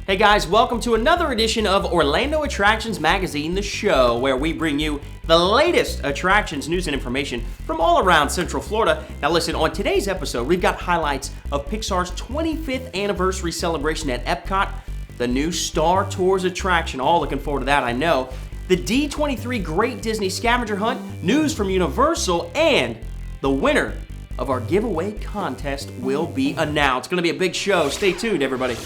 Hey guys, welcome to another edition of Orlando Attractions Magazine, the show where we bring you the latest attractions, news, and information from all around Central Florida. Now listen, on today's episode, we've got highlights of Pixar's 25th anniversary celebration at Epcot, the new Star Tours attraction, all looking forward to that, I know, the D23 Great Disney Scavenger Hunt, news from Universal, and the winner of our giveaway contest will be announced. It's going to be a big show. Stay tuned, everybody.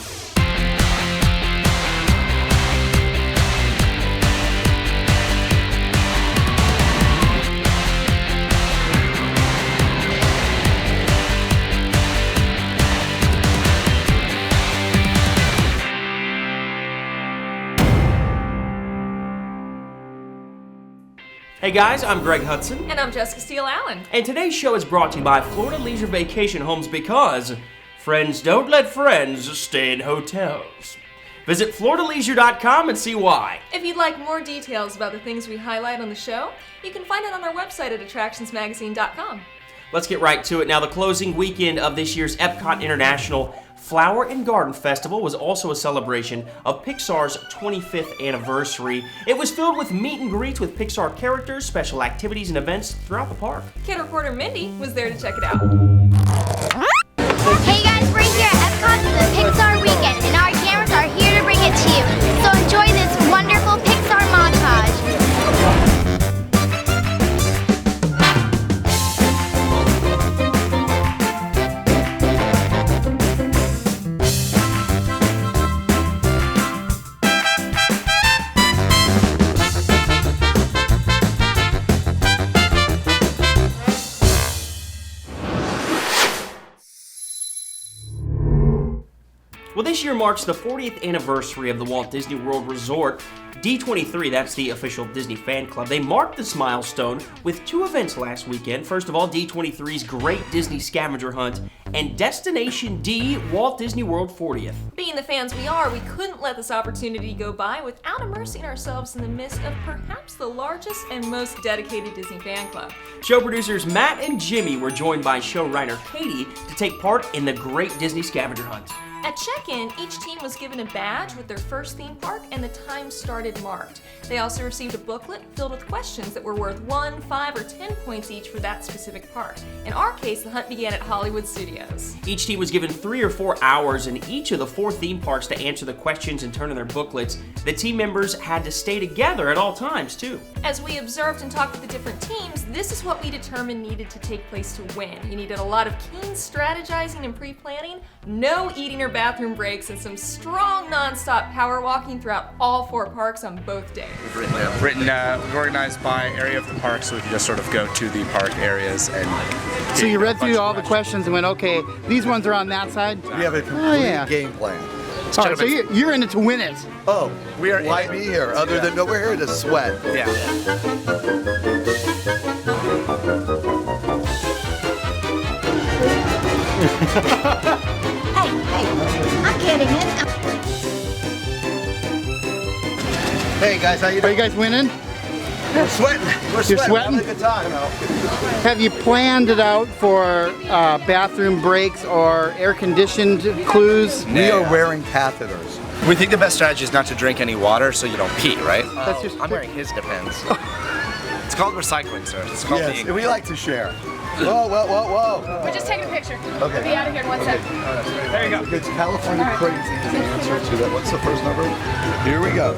Hey guys, I'm Greg Hudson. And I'm Jessica Steele Allen. And today's show is brought to you by Florida Leisure Vacation Homes because friends don't let friends stay in hotels. Visit FloridaLeisure.com and see why. If you'd like more details about the things we highlight on the show, you can find it on our website at attractionsmagazine.com. Let's get right to it. Now, the closing weekend of this year's Epcot International Flower and Garden Festival was also a celebration of Pixar's 25th anniversary. It was filled with meet and greets with Pixar characters, special activities, and events throughout the park. Kid reporter Mindy was there to check it out. Hey guys, we're here at Epcot for the Pixar weekend, and our cameras are here to bring it to you. So enjoy this wonderful Pixar montage. Well, this year marks the 40th anniversary of the Walt Disney World Resort. D23, that's the official Disney fan club, they marked this milestone with two events last weekend. First of all, D23's Great Disney Scavenger Hunt and Destination D, Walt Disney World 40th. Being the fans we are, we couldn't let this opportunity go by without immersing ourselves in the midst of perhaps the largest and most dedicated Disney fan club. Show producers Matt and Jimmy were joined by showrunner Katie to take part in the Great Disney Scavenger Hunt. At check-in, each team was given a badge with their first theme park and the time started marked. They also received a booklet filled with questions that were worth 1, 5, or 10 points each for that specific park. In our case, the hunt began at Hollywood Studios. Each team was given 3 or 4 hours in each of the 4 theme parks to answer the questions and turn in their booklets. The team members had to stay together at all times, too. As we observed and talked with the different teams, this is what we determined needed to take place to win. You needed a lot of keen strategizing and pre-planning, no eating or bathroom breaks, and some strong non-stop power walking throughout all 4 parks on both days. We've organized by area of the park, so we can just sort of go to the park areas and. So you read through all the questions and went, okay, these ones are on that side? We have a complete game plan. All right, so you're in it to win it. Oh, why be here other than no, we're here to sweat. Yeah. I'm kidding it. Hey guys, how you Are doing? you guys winning? We're sweating. We're You're sweating. sweating? We're having a good time. Have you planned it out for bathroom breaks or air-conditioned clues? We are wearing catheters. We think the best strategy is not to drink any water so you don't pee, right? That's just I'm wearing his Depends. It's called recycling, sir. It's called Yes, being. we like to share. Whoa, whoa, whoa, whoa. We're just taking a picture. Okay. We'll be out of here in 1 second. There you go. It's California Crazy is the answer to that. What's the first number? Here we go.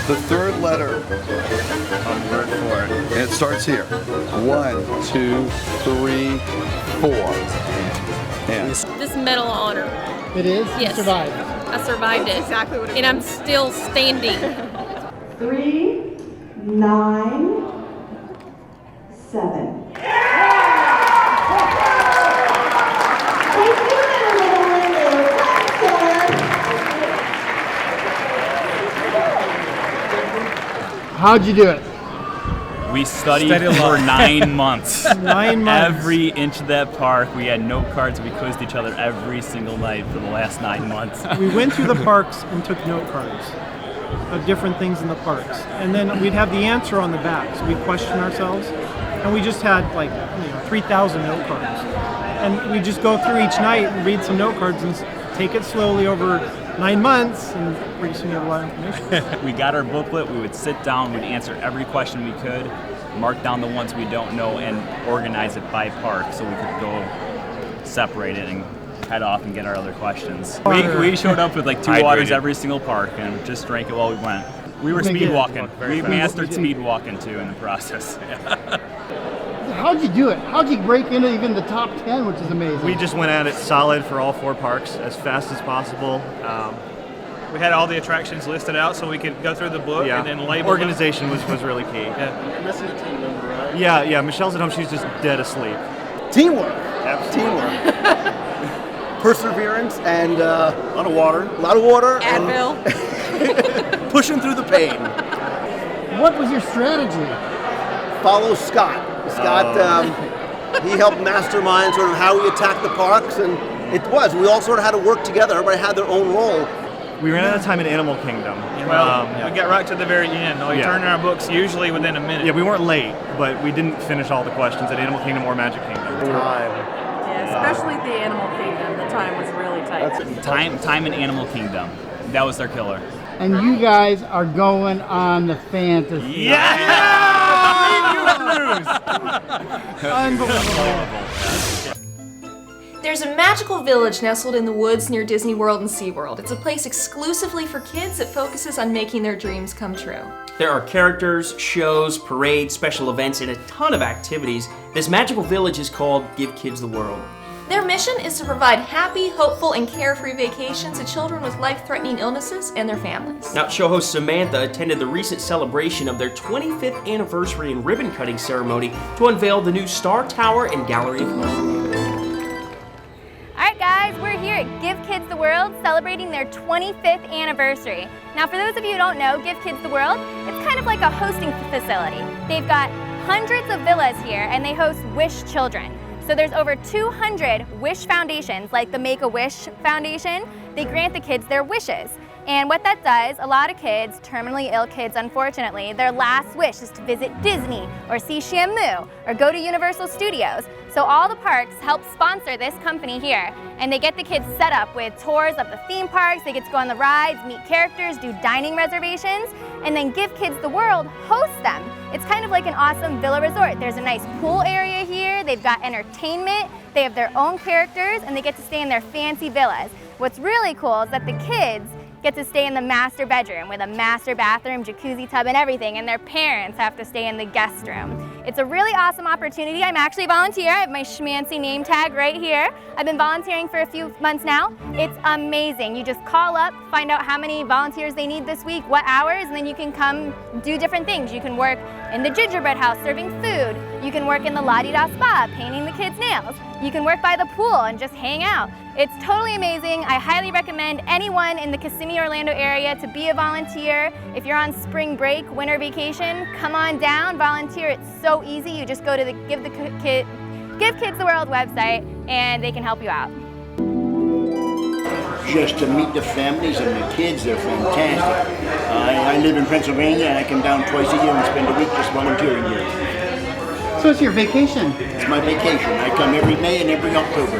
The third letter On the word for it. and it starts here. 1, 2, 3, 4. And This medal of honor. It is? Yes. You survived. I survived it. Exactly what it and I'm still standing. 3, 9, 7. How'd you do it? We studied for 9 months. 9 months. Every inch of that park. We had note cards. We quizzed each other every single night for the last 9 months. We went through the parks and took note cards of different things in the parks. And then we'd have the answer on the back. So we'd question ourselves. And we just had 3,000 note cards. And we just go through each night and read some note cards and take it slowly over 9 months, and pretty soon you have a lot of information. We got our booklet, we would sit down, we'd answer every question we could, mark down the ones we don't know, and organize it by park so we could go separate it and head off and get our other questions. We showed up with like 2 waters every single park and just drank it while we went. We were speed walking. We mastered speed walking too in the process. How'd you do it? How'd you break into even the top 10, which is amazing? We just went at it solid for all 4 parks as fast as possible. We had all the attractions listed out so we could go through the book and then label Organization was really key. Yeah. Missing a team member, right? Yeah, Michelle's at home, she's just dead asleep. Teamwork. Teamwork. Perseverance and a lot of water. Advil. And pushing through the pain. What was your strategy? Follow Scott. Scott, he helped mastermind sort of how we attack the parks, and we all sort of had to work together. Everybody had their own role. We ran out of time in Animal Kingdom. Well, we got right to the very end. We turned in our books usually within a minute. Yeah, we weren't late, but we didn't finish all the questions at Animal Kingdom or Magic Kingdom. Yeah, especially the Animal Kingdom. The time was really tight. Time in Animal Kingdom. That was their killer. And you guys are going on the fantasy. Yeah! Unbelievable. There's a magical village nestled in the woods near Disney World and SeaWorld. It's a place exclusively for kids that focuses on making their dreams come true. There are characters, shows, parades, special events, and a ton of activities. This magical village is called Give Kids the World. Their mission is to provide happy, hopeful, and carefree vacations to children with life-threatening illnesses and their families. Now, show host Samantha attended the recent celebration of their 25th anniversary and ribbon-cutting ceremony to unveil the new Star Tower and Gallery of Hope. Alright guys, we're here at Give Kids the World celebrating their 25th anniversary. Now for those of you who don't know, Give Kids the World, it's kind of like a hosting facility. They've got hundreds of villas here and they host Wish children. So there's over 200 Wish foundations, like the Make-A-Wish Foundation. They grant the kids their wishes. And what that does, a lot of kids, terminally ill kids unfortunately, their last wish is to visit Disney or see Shamu or go to Universal Studios. So all the parks help sponsor this company here, and they get the kids set up with tours of the theme parks, they get to go on the rides, meet characters, do dining reservations, and then Give Kids the World hosts them. It's kind of like an awesome villa resort. There's a nice pool area here, they've got entertainment, they have their own characters, and they get to stay in their fancy villas. What's really cool is that the kids get to stay in the master bedroom with a master bathroom, jacuzzi tub, and everything, and their parents have to stay in the guest room. It's a really awesome opportunity. I'm actually a volunteer. I have my schmancy name tag right here. I've been volunteering for a few months now. It's amazing. You just call up, find out how many volunteers they need this week, what hours, and then you can come do different things. You can work in the gingerbread house serving food. You can work in the La-Di-Da spa painting the kids' nails. You can work by the pool and just hang out. It's totally amazing. I highly recommend anyone in the Kissimmee, Orlando area to be a volunteer. If you're on spring break, winter vacation, come on down, volunteer. It's so easy. You just go to the Give Kids the World website and they can help you out. Just to meet the families and the kids, they're fantastic. I live in Pennsylvania and I come down twice a year and spend a week just volunteering here. So it's your vacation? It's my vacation. I come every May and every October.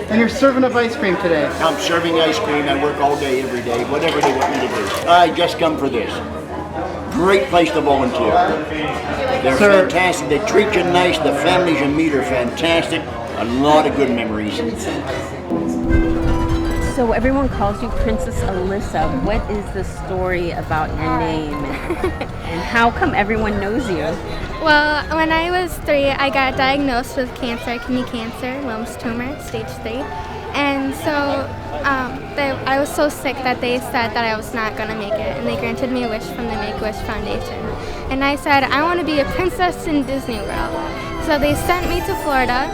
And you're serving up ice cream today? I'm serving ice cream. I work all day, every day, whatever they want me to do. I just come for this. Great place to volunteer. They're fantastic. They treat you nice. The families you meet are fantastic. A lot of good memories. So everyone calls you Princess Alyssa. What is the story about your name and how come everyone knows you? Well, when I was 3, I got diagnosed with cancer, kidney cancer, Wilms tumor, stage 3. And so I was so sick that they said that I was not going to make it. And they granted me a wish from the Make-A-Wish Foundation. And I said, I want to be a princess in Disney World. So they sent me to Florida,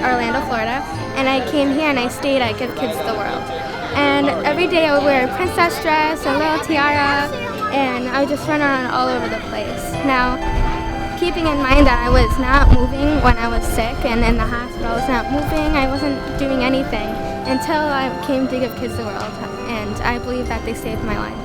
Orlando, Florida. And I came here and I stayed at Give Kids the World. And every day I would wear a princess dress, a little tiara, and I would just run around all over the place. Now, keeping in mind that I was not moving when I was sick and in the hospital, I was not moving, I wasn't doing anything until I came to Give Kids the World, and I believe that they saved my life.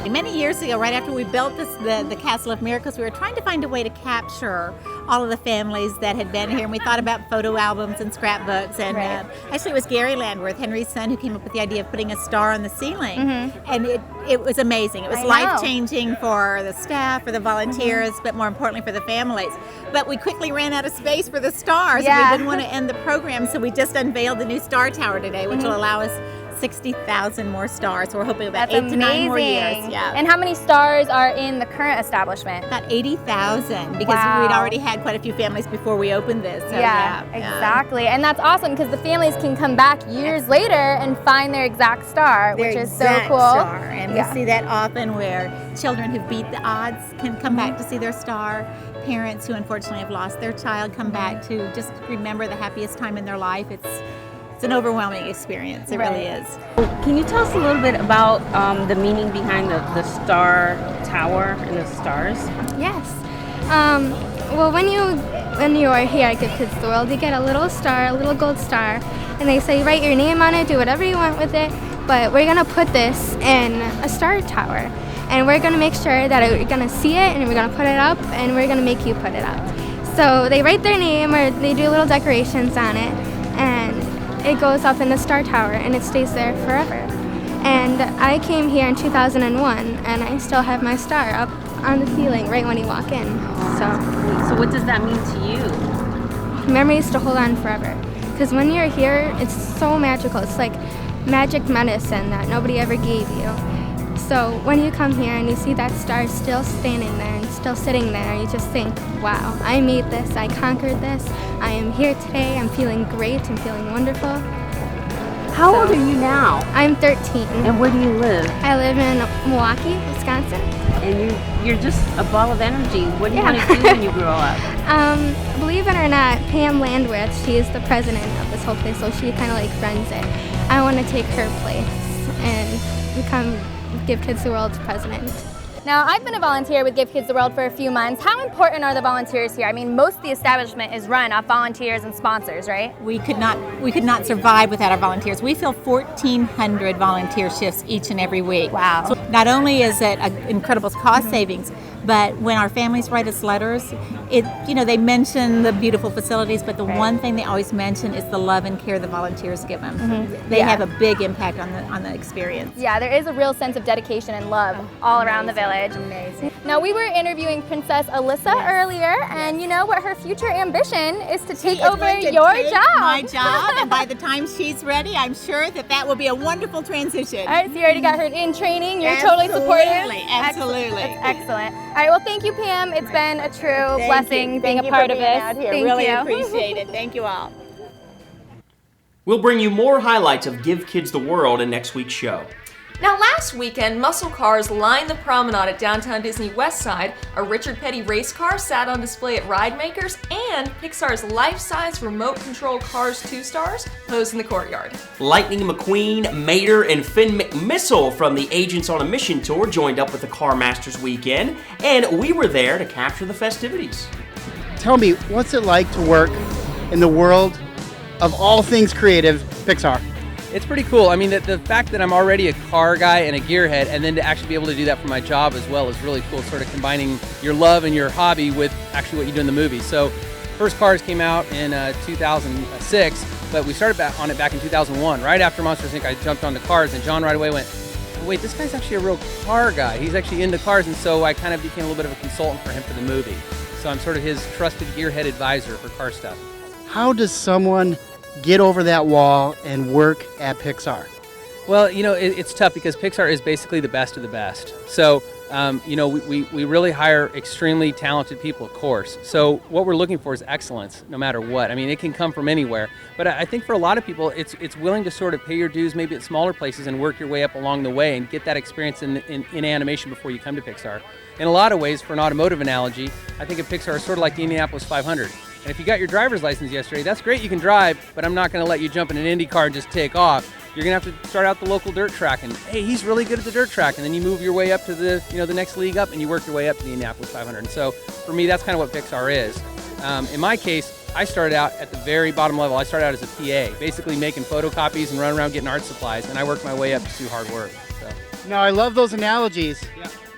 Many years ago, right after we built the Castle of Miracles, we were trying to find a way to capture all of the families that had been here, and we thought about photo albums and scrapbooks. And actually, it was Gary Landworth, Henry's son, who came up with the idea of putting a star on the ceiling. And it was amazing. It was life-changing for the staff, for the volunteers, but more importantly for the families. But we quickly ran out of space for the stars, and we didn't want to end the program, so we just unveiled the new Star Tower today, which will allow us 60,000 more stars. So we're hoping about 8 to 9 more years. Yeah. And how many stars are in the current establishment? About 80,000, because we'd already had quite a few families before we opened this. So exactly. And that's awesome because the families can come back years later and find their exact star, which is so cool. And we see that often where children who beat the odds can come back to see their star. Parents who unfortunately have lost their child come back to just remember the happiest time in their life. It's an overwhelming experience. It really is. Can you tell us a little bit about the meaning behind the Star Tower and the stars? Yes. Well, when you are here at Give Kids the World, you get a little star, a little gold star, and they say write your name on it, do whatever you want with it, but we're going to put this in a star tower. And we're going to make sure that you're going to see it, and we're going to put it up, and we're going to make you put it up. So they write their name, or they do little decorations on it, and it goes up in the Star Tower, and it stays there forever. And I came here in 2001, and I still have my star up on the ceiling right when you walk in. So what does that mean to you? Memories to hold on forever. Because when you're here, it's so magical. It's like magic medicine that nobody ever gave you. So when you come here and you see that star still standing there and still sitting there, you just think, wow, I made this, I conquered this, I am here today, I'm feeling great, I'm feeling wonderful. How old are you now? I'm 13. And where do you live? I live in Milwaukee, Wisconsin. And you're just a ball of energy. What do you want to do when you grow up? Believe it or not, Pam Landworth, she is the president of this whole place, so she kind of like runs it. I want to take her place and become Give Kids the World's president. Now, I've been a volunteer with Give Kids the World for a few months. How important are the volunteers here? I mean, most of the establishment is run off volunteers and sponsors, right? We could not survive without our volunteers. We fill 1,400 volunteer shifts each and every week. Wow. So not only is it an incredible cost savings, but when our families write us letters, they mention the beautiful facilities, but the one thing they always mention is the love and care the volunteers give them. They have a big impact on the experience. Yeah, there is a real sense of dedication and love all around the village. Amazing. Now, we were interviewing Princess Alyssa earlier, and you know what her future ambition is to take over your job. My job, and by the time she's ready, I'm sure that will be a wonderful transition. All right, so you already got her in training. You're totally supportive. Absolutely. That's excellent. All right, well, thank you, Pam. It's been a true blessing being a part of this. Thank you. Really appreciate it. Thank you all. We'll bring you more highlights of Give Kids the World in next week's show. Now, last weekend, muscle cars lined the promenade at downtown Disney West Side, a Richard Petty race car sat on display at Ride Makers, and Pixar's life-size remote control Cars 2 stars posed in the courtyard. Lightning McQueen, Mater, and Finn McMissile from the Agents on a Mission tour joined up with the Car Masters weekend, and we were there to capture the festivities. Tell me, what's it like to work in the world of all things creative, Pixar? It's pretty cool. I mean, the fact that I'm already a car guy and a gearhead, and then to actually be able to do that for my job as well is really cool, sort of combining your love and your hobby with actually what you do in the movie. So, first Cars came out in 2006, but we started on it back in 2001. Right after Monsters, Inc., I jumped on the Cars, and John right away went, wait, this guy's actually a real car guy. He's actually into cars, and so I kind of became a little bit of a consultant for him for the movie. So I'm sort of his trusted gearhead advisor for car stuff. How does someone get over that wall and work at Pixar? Well, it's tough because Pixar is basically the best of the best. So, we really hire extremely talented people, of course. So what we're looking for is excellence, no matter what. I mean, it can come from anywhere. But I think for a lot of people, it's willing to sort of pay your dues maybe at smaller places and work your way up along the way and get that experience in animation before you come to Pixar. In a lot of ways, for an automotive analogy, I think of Pixar as sort of like the Indianapolis 500. And if you got your driver's license yesterday, that's great, you can drive, but I'm not going to let you jump in an Indy car and just take off. You're going to have to start out the local dirt track and, hey, he's really good at the dirt track. And then you move your way up to the next league up and you work your way up to the Indianapolis 500. And so for me, that's kind of what Pixar is. In my case, I started out at the very bottom level. I started out as a PA, basically making photocopies and running around getting art supplies. And I worked my way up to do hard work. So. Now, I love those analogies,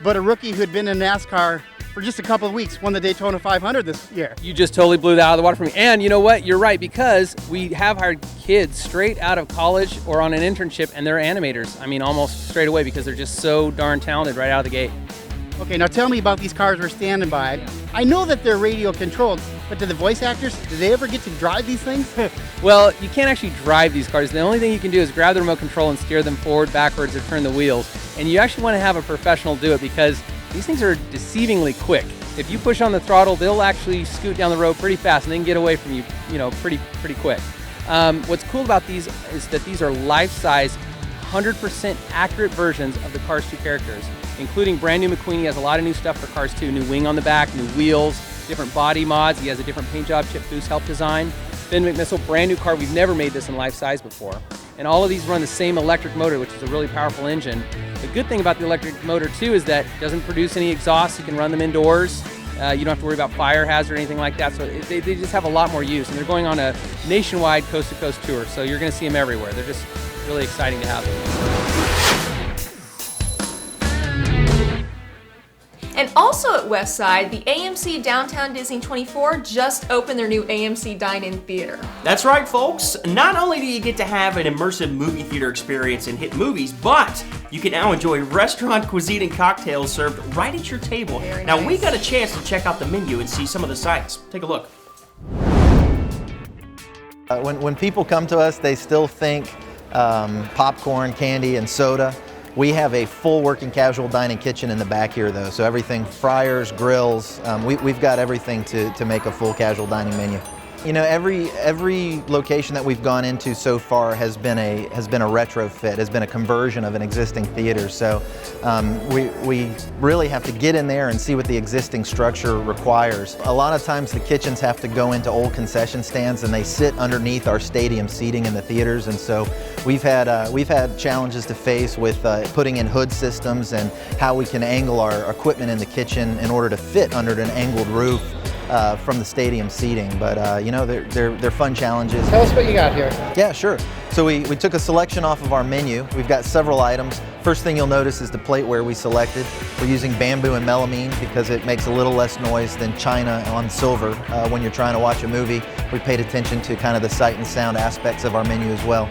but a rookie who had been in NASCAR for just a couple of weeks won the Daytona 500 this year. You just totally blew that out of the water for me. And you know what? You're right, because we have hired kids straight out of college or on an internship, and they're animators. I mean, almost straight away, because they're just so darn talented right out of the gate. Okay, now tell me about these cars we're standing by. I know that they're radio controlled, but do the voice actors, do they ever get to drive these things? Well, you can't actually drive these cars. The only thing you can do is grab the remote control and steer them forward, backwards, or turn the wheels. And you actually want to have a professional do it, because these things are deceivingly quick. If you push on the throttle, they'll actually scoot down the road pretty fast and they can get away from you, pretty quick. What's cool about these is that these are life-size, 100% accurate versions of the Cars 2 characters, including brand new McQueen. He has a lot of new stuff for Cars 2, new wing on the back, new wheels, different body mods. He has a different paint job Chip Foose helped design. Finn McMissile, brand new car. We've never made this in life-size before. And all of these run the same electric motor, which is a really powerful engine. The good thing about the electric motor too is that it doesn't produce any exhaust. You can run them indoors. You don't have to worry about fire hazard or anything like that. So they just have a lot more use. And they're going on a nationwide coast-to-coast tour. So you're going to see them everywhere. They're just really exciting to have them. And also at Westside, the AMC Downtown Disney 24 just opened their new AMC Dine-In theater. That's right, folks. Not only do you get to have an immersive movie theater experience and hit movies, but you can now enjoy restaurant cuisine and cocktails served right at your table. Now, we got a chance to check out the menu and see some of the sights. Take a look. When people come to us, they still think popcorn, candy, and soda. We have a full working casual dining kitchen in the back here, though, so everything, fryers, grills, we've got everything to make a full casual dining menu. You know, every location that we've gone into so far has been a retrofit, has been a conversion of an existing theater. So we really have to get in there and see what the existing structure requires. A lot of times the kitchens have to go into old concession stands, and they sit underneath our stadium seating in the theaters. And so we've had challenges to face with putting in hood systems and how we can angle our equipment in the kitchen in order to fit under an angled roof from the stadium seating, but you know, they're fun challenges. Tell us what you got here. Yeah, sure. So we took a selection off of our menu. We've got several items. First thing you'll notice is the plateware we selected. We're using bamboo and melamine because it makes a little less noise than china on silver when you're trying to watch a movie. We paid attention to kind of the sight and sound aspects of our menu as well.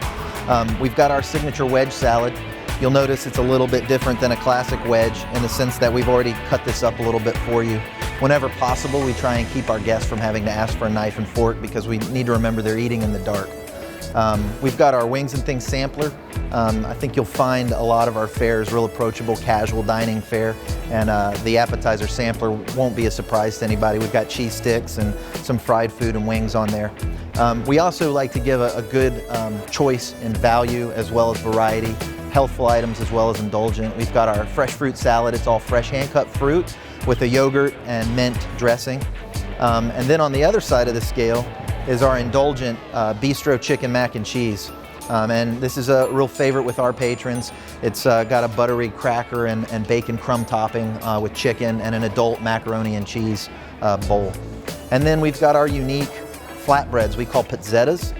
We've got our signature wedge salad. You'll notice it's a little bit different than a classic wedge in the sense that we've already cut this up a little bit for you. Whenever possible, we try and keep our guests from having to ask for a knife and fork because we need to remember they're eating in the dark. We've got our Wings and Things sampler. I think you'll find a lot of our fare is real approachable, casual dining fare, and the appetizer sampler won't be a surprise to anybody. We've got cheese sticks and some fried food and wings on there. We also like to give a good choice in value as well as variety, healthful items as well as indulgent. We've got our fresh fruit salad. It's all fresh hand-cut fruit with a yogurt and mint dressing. And then on the other side of the scale is our indulgent bistro chicken mac and cheese. And this is a real favorite with our patrons. It's got a buttery cracker and bacon crumb topping with chicken and an adult macaroni and cheese bowl. And then we've got our unique flatbreads we call pizzettas.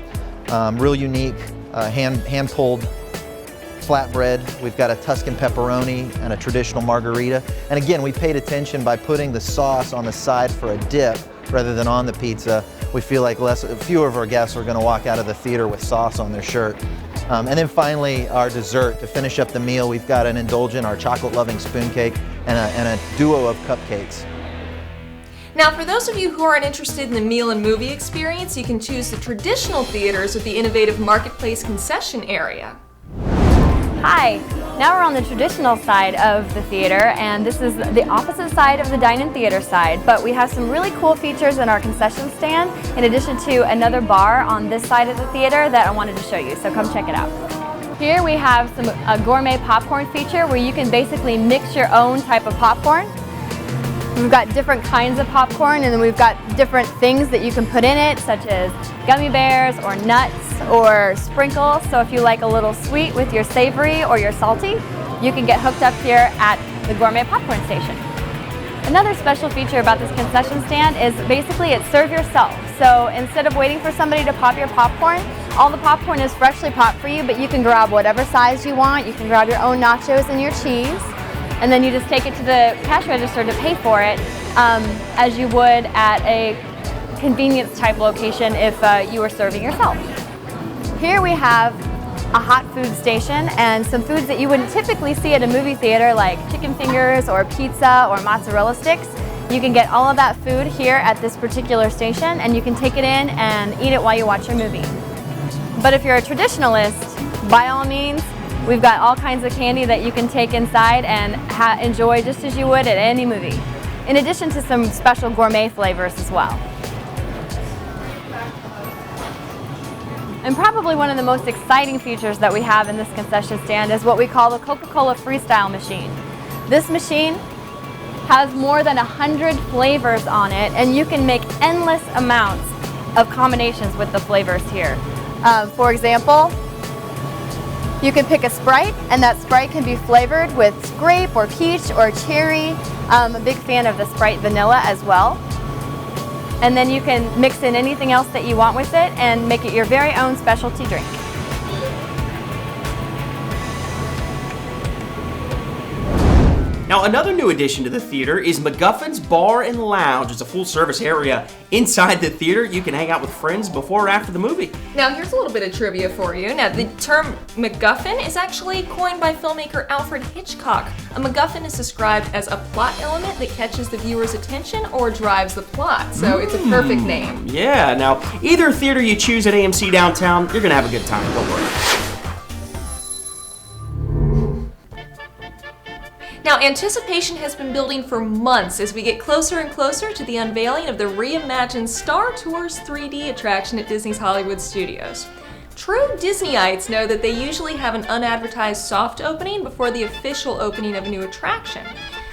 Real unique hand-pulled flatbread. We've got a Tuscan pepperoni and a traditional margarita. And again, we paid attention by putting the sauce on the side for a dip rather than on the pizza. We feel like fewer of our guests are going to walk out of the theater with sauce on their shirt. And then finally, our dessert. To finish up the meal, we've got an indulgent, our chocolate-loving spoon cake, and a duo of cupcakes. Now, for those of you who aren't interested in the meal and movie experience, you can choose the traditional theaters with the Innovative Marketplace concession area. Hi, now we're on the traditional side of the theater, and this is the opposite side of the Dine-In theater side, but we have some really cool features in our concession stand in addition to another bar on this side of the theater that I wanted to show you, so come check it out. Here we have a gourmet popcorn feature where you can basically mix your own type of popcorn. We've got different kinds of popcorn, and then we've got different things that you can put in it, such as gummy bears or nuts or sprinkles. So if you like a little sweet with your savory or your salty, you can get hooked up here at the gourmet popcorn station. Another special feature about this concession stand is basically it's serve yourself. So instead of waiting for somebody to pop your popcorn, All the popcorn is freshly popped for you, but you can grab whatever size you want. You can grab your own nachos and your cheese, and then you just take it to the cash register to pay for it, as you would at a convenience type location if you were serving yourself. Here we have a hot food station and some foods that you wouldn't typically see at a movie theater, like chicken fingers or pizza or mozzarella sticks. You can get all of that food here at this particular station, and you can take it in and eat it while you watch your movie. But if you're a traditionalist, by all means, we've got all kinds of candy that you can take inside and enjoy just as you would at any movie, in addition to some special gourmet flavors as well. And probably one of the most exciting features that we have in this concession stand is what we call the Coca-Cola Freestyle machine. This machine has more than 100 flavors on it, and you can make endless amounts of combinations with the flavors here. For example, you can pick a Sprite, and that Sprite can be flavored with grape or peach or cherry. I'm a big fan of the Sprite vanilla as well. And then you can mix in anything else that you want with it and make it your very own specialty drink. Now, another new addition to the theater is MacGuffin's Bar and Lounge. It's a full-service area inside the theater. You can hang out with friends before or after the movie. Now, here's a little bit of trivia for you. Now, the term MacGuffin is actually coined by filmmaker Alfred Hitchcock. A MacGuffin is described as a plot element that catches the viewer's attention or drives the plot. So it's a perfect name. Yeah, now, either theater you choose at AMC Downtown, you're going to have a good time. Don't worry. Now, anticipation has been building for months as we get closer and closer to the unveiling of the reimagined Star Tours 3D attraction at Disney's Hollywood Studios. True Disneyites know that they usually have an unadvertised soft opening before the official opening of a new attraction.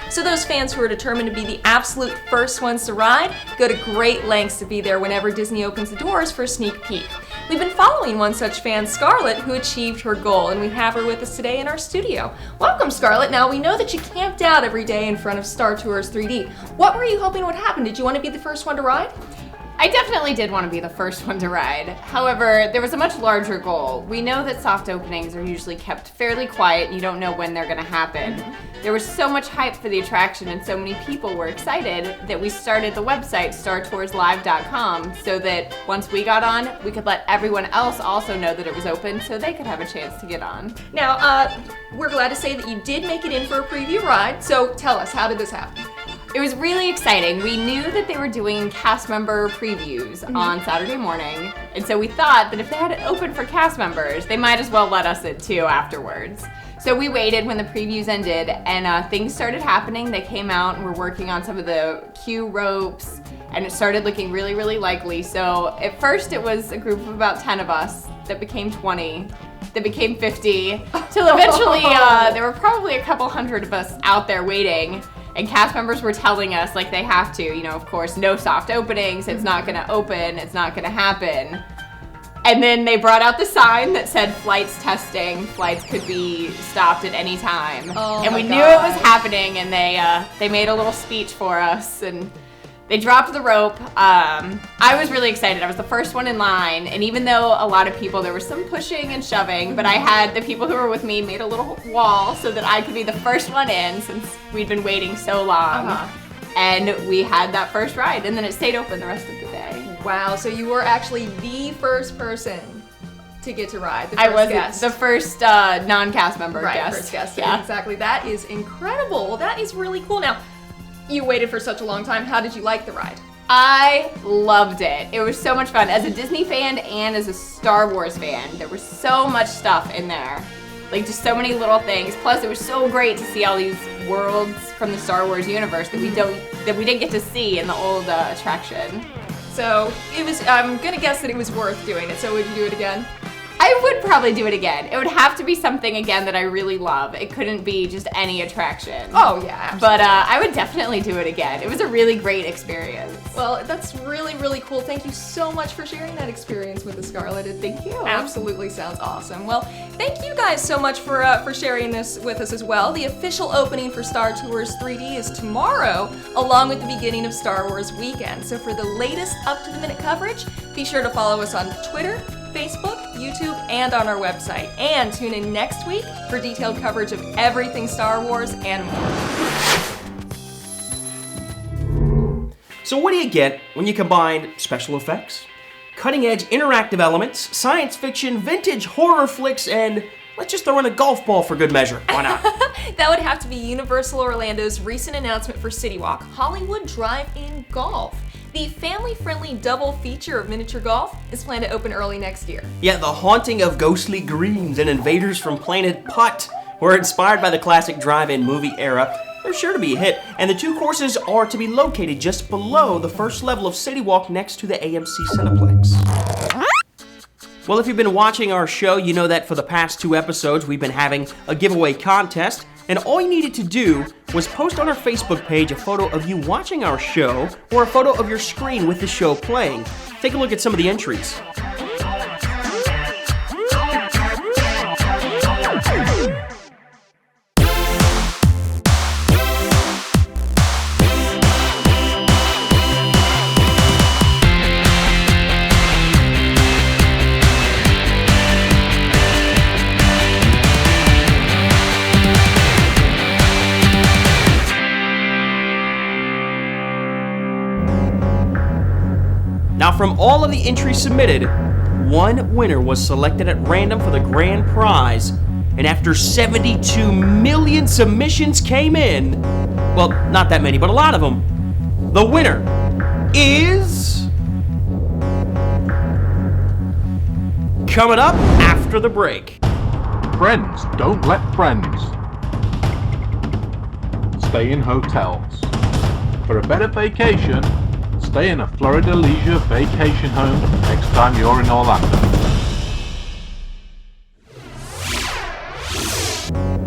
So those fans who are determined to be the absolute first ones to ride go to great lengths to be there whenever Disney opens the doors for a sneak peek. We've been following one such fan, Scarlett, who achieved her goal, and we have her with us today in our studio. Welcome, Scarlett. Now, we know that you camped out every day in front of Star Tours 3D. What were you hoping would happen? Did you want to be the first one to ride? I definitely did want to be the first one to ride. However, there was a much larger goal. We know that soft openings are usually kept fairly quiet and you don't know when they're going to happen. There was so much hype for the attraction and so many people were excited that we started the website StarToursLive.com so that once we got on, we could let everyone else also know that it was open so they could have a chance to get on. Now, we're glad to say that you did make it in for a preview ride, so tell us, how did this happen? It was really exciting. We knew that they were doing cast member previews on Saturday morning, and so we thought that if they had it open for cast members, they might as well let us in too afterwards. So we waited when the previews ended, and things started happening. They came out and were working on some of the queue ropes, and it started looking really, really likely. So at first it was a group of about 10 of us that became 20, that became 50, till eventually there were probably a couple hundred of us out there waiting. And cast members were telling us, like, they have to, you know, of course, no soft openings, it's not gonna open, it's not gonna happen. And then they brought out the sign that said flights testing, flights could be stopped at any time. And we knew it was happening, and they made a little speech for us, and they dropped the rope. I was really excited. I was the first one in line, and even though a lot of people, there was some pushing and shoving, but I had the people who were with me made a little wall so that I could be the first one in since we'd been waiting so long. And we had that first ride, and then it stayed open the rest of the day. Wow, so you were actually the first person to get to ride, the first I was guest. the first non-cast member guest. First guest, yeah. Exactly. That is incredible. Well, that is really cool. Now, you waited for such a long time. How did you like the ride? I loved it. It was so much fun. As a Disney fan and as a Star Wars fan, there was so much stuff in there. Like, just so many little things. Plus, it was so great to see all these worlds from the Star Wars universe that we didn't get to see in the old attraction. So, I'm gonna guess that it was worth doing it. So would you do it again? I would probably do it again. It would have to be something, again, that I really love. It couldn't be just any attraction. Oh, yeah, absolutely. But I would definitely do it again. It was a really great experience. Well, that's really, really cool. Thank you so much for sharing that experience with us, Scarlett. Thank you. Absolutely sounds awesome. Well, thank you guys so much for sharing this with us as well. The official opening for Star Tours 3D is tomorrow, along with the beginning of Star Wars weekend. So for the latest up-to-the-minute coverage, be sure to follow us on Twitter, Facebook, YouTube, and on our website. And tune in next week for detailed coverage of everything Star Wars and more. So what do you get when you combine special effects, cutting-edge interactive elements, science fiction, vintage horror flicks, and let's just throw in a golf ball for good measure. Why not? That would have to be Universal Orlando's recent announcement for CityWalk, Hollywood Drive-In Golf. The family-friendly double feature of miniature golf is planned to open early next year. Yeah, the haunting of ghostly greens and invaders from planet Putt were inspired by the classic drive-in movie era. They're sure to be a hit, and the two courses are to be located just below the first level of CityWalk next to the AMC Cineplex. Well, if you've been watching our show, you know that for the past 2 episodes, we've been having a giveaway contest, and all you needed to do was post on our Facebook page a photo of you watching our show or a photo of your screen with the show playing. Take a look at some of the entries. Now, from all of the entries submitted, one winner was selected at random for the grand prize, and after 72 million submissions came in, well, not that many, but a lot of them, the winner is... coming up after the break. Friends don't let friends stay in hotels. For a better vacation, stay in a Florida Leisure vacation home next time you're in Orlando.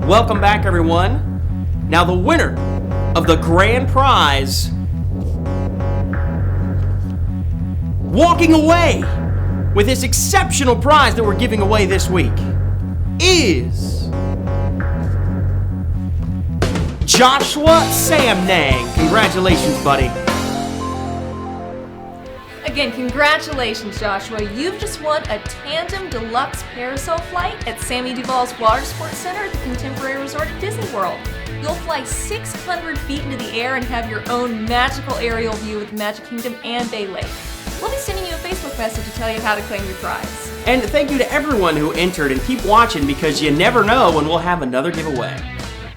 Welcome back, everyone. Now, the winner of the grand prize, walking away with this exceptional prize that we're giving away this week, is Joshua Samnang. Congratulations, buddy. Again, congratulations, Joshua. You've just won a tandem deluxe parasail flight at Sammy Duvall's Water Sports Center at the Contemporary Resort at Disney World. You'll fly 600 feet into the air and have your own magical aerial view of the Magic Kingdom and Bay Lake. We'll be sending you a Facebook message to tell you how to claim your prize. And thank you to everyone who entered, and keep watching because you never know when we'll have another giveaway.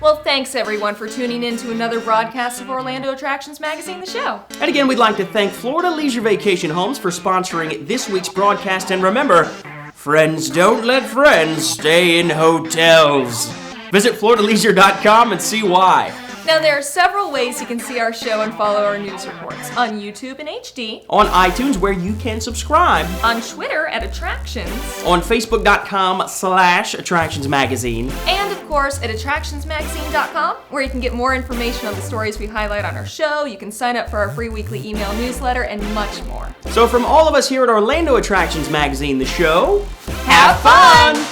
Well, thanks everyone for tuning in to another broadcast of Orlando Attractions Magazine, the show. And again, we'd like to thank Florida Leisure Vacation Homes for sponsoring this week's broadcast. And remember, friends don't let friends stay in hotels. Visit FloridaLeisure.com and see why. Now, there are several ways you can see our show and follow our news reports. On YouTube in HD. On iTunes, where you can subscribe. On Twitter at Attractions. On Facebook.com/AttractionsMagazine. And, of course, at AttractionsMagazine.com, where you can get more information on the stories we highlight on our show. You can sign up for our free weekly email newsletter, and much more. So from all of us here at Orlando Attractions Magazine, the show, have fun!